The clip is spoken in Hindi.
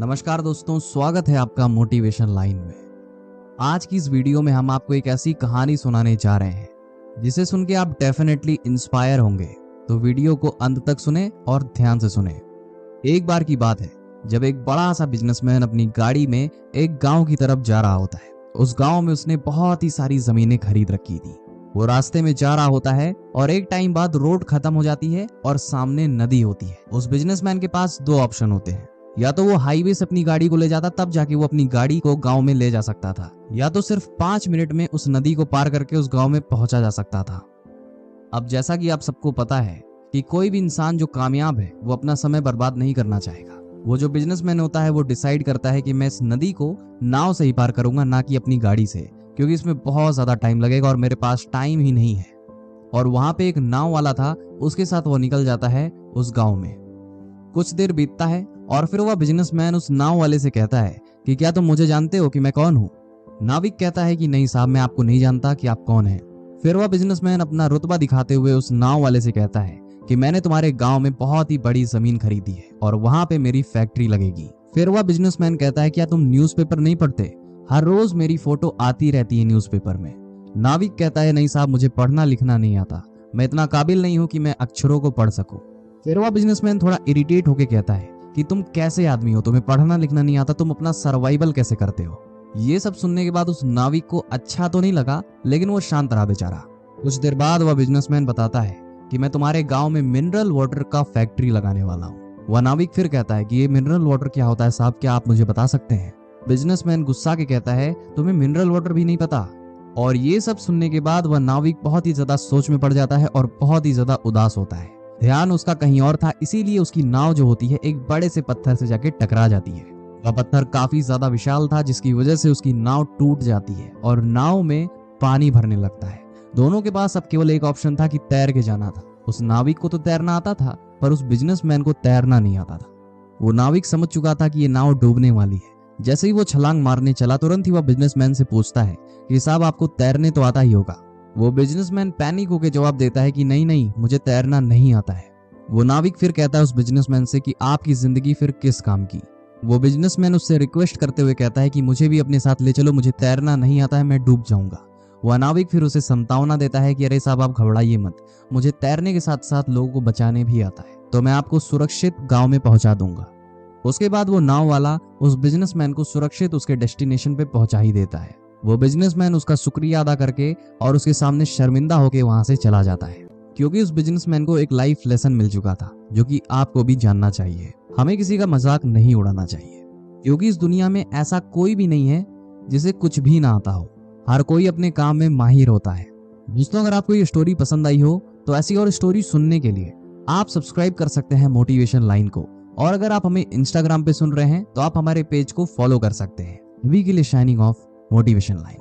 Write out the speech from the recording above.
नमस्कार दोस्तों, स्वागत है आपका मोटिवेशन लाइन में। आज की इस वीडियो में हम आपको एक ऐसी कहानी सुनाने जा रहे हैं जिसे सुन के आप डेफिनेटली इंस्पायर होंगे। तो वीडियो को अंत तक सुने और ध्यान से सुने। एक बार की बात है जब एक बड़ा सा बिजनेसमैन अपनी गाड़ी में एक गांव की तरफ जा रहा होता है। उस गांव में उसने बहुत ही सारी जमीनें खरीद रखी थी। वो रास्ते में जा रहा होता है और एक टाइम बाद रोड खत्म हो जाती है और सामने नदी होती है। उस बिजनेसमैन के पास दो ऑप्शन होते हैं, या तो वो हाईवे से अपनी गाड़ी को ले जाता, तब जाके वो अपनी गाड़ी को गांव में ले जा सकता था, या तो सिर्फ 5 मिनट में उस नदी को पार करके उस गांव में पहुंचा जा सकता था। अब जैसा कि आप सबको पता है कि कोई भी इंसान जो कामयाब है वो अपना समय बर्बाद नहीं करना चाहेगा। वो जो बिजनेसमैन होता है वो डिसाइड करता है कि मैं इस नदी को नाव से ही पार करूंगा, ना कि अपनी गाड़ी से, क्योंकि इसमें बहुत ज्यादा टाइम लगेगा और मेरे पास टाइम ही नहीं है। और वहां पे एक नाव वाला था, उसके साथ वो निकल जाता है उस गांव में। कुछ देर बीतता है और फिर वह बिजनेसमैन उस नाव वाले से कहता है कि क्या तुम मुझे जानते हो कि मैं कौन हूँ? नाविक कहता है कि नहीं साहब, मैं आपको नहीं जानता कि आप कौन हैं। फिर वह बिजनेसमैन अपना रुतबा दिखाते हुए उस नाव वाले से कहता है कि मैंने तुम्हारे गांव में बहुत ही बड़ी जमीन खरीदी है और वहां पे मेरी फैक्ट्री लगेगी। फिर वह बिजनेसमैन कहता है क्या तुम न्यूज़पेपर नहीं पढ़ते? हर रोज मेरी फोटो आती रहती है न्यूज़पेपर में। नाविक कहता है नहीं साहब, मुझे पढ़ना लिखना नहीं आता, मैं इतना काबिल नहीं हूँ कि मैं अक्षरों को पढ़ सकूं। फिर वह बिजनेसमैन थोड़ा इरिटेट होकर कहता है कि तुम कैसे आदमी हो, तुम्हें पढ़ना लिखना नहीं आता, तुम अपना सर्वाइवल कैसे करते हो? ये सब सुनने के बाद उस नाविक को अच्छा तो नहीं लगा, लेकिन वो शांत रहा बेचारा। कुछ देर बाद वह बिजनेसमैन बताता है कि मैं तुम्हारे गांव में मिनरल वाटर का फैक्ट्री लगाने वाला हूँ। वह नाविक फिर कहता है कि ये मिनरल वाटर क्या होता है साहब, क्या आप मुझे बता सकते हैं? बिजनेसमैन गुस्सा के कहता है तुम्हें मिनरल वाटर भी नहीं पता? और ये सब सुनने के बाद वह नाविक बहुत ही ज्यादा सोच में पड़ जाता है और बहुत ही ज्यादा उदास होता है। ध्यान उसका कहीं और था, इसीलिए उसकी नाव जो होती है एक बड़े से पत्थर से जाके टकरा जाती है। वह पत्थर काफी ज्यादा विशाल था, जिसकी वजह से उसकी नाव टूट जाती है और नाव में पानी भरने लगता है। दोनों के पास अब केवल एक ऑप्शन था कि तैर के जाना था। उस नाविक को तो तैरना आता था, पर उस बिजनेसमैन को तैरना नहीं आता था। वो नाविक समझ चुका था कि ये नाव डूबने वाली है। जैसे ही वो छलांग मारने चला, तुरंत ही वह बिजनेसमैन से पूछता है कि साहब आपको तैरने तो आता ही होगा। वो बिजनेसमैन पैनिक होकर जवाब देता है कि नहीं नहीं, मुझे तैरना नहीं आता है। वो नाविक फिर कहता है उस बिजनेसमैन से कि आपकी जिंदगी फिर किस काम की? वो बिजनेसमैन उससे रिक्वेस्ट करते हुए कहता है कि मुझे भी अपने साथ ले चलो, मुझे तैरना नहीं आता है, मैं डूब जाऊंगा। वह नाविक फिर उसे संतावना देता है कि अरे साहब आप घबराइए मत, मुझे तैरने के साथ साथ लोगों को बचाने भी आता है, तो मैं आपको सुरक्षित गाँव में पहुंचा दूंगा। उसके बाद वो नाव वाला उस बिजनेसमैन को सुरक्षित उसके डेस्टिनेशन पे पहुंचा ही देता है। वो बिजनेसमैन उसका शुक्रिया अदा करके और उसके सामने शर्मिंदा होकर वहां से चला जाता है, क्योंकि उस बिजनेसमैन को एक लाइफ लेसन मिल चुका था, जो कि आपको भी जानना चाहिए। हमें किसी का मजाक नहीं उड़ाना चाहिए, क्योंकि इस दुनिया में ऐसा कोई भी नहीं है जिसे कुछ भी ना आता हो। हर कोई अपने काम में माहिर होता है। दोस्तों, अगर आपको ये स्टोरी पसंद आई हो तो ऐसी और स्टोरी सुनने के लिए आप सब्सक्राइब कर सकते हैं मोटिवेशन लाइन को। और अगर आप हमें इंस्टाग्राम पे सुन रहे हैं तो आप हमारे पेज को फॉलो कर सकते हैं। अभी के लिए शाइनिंग ऑफ, मोटिवेशन लाइन।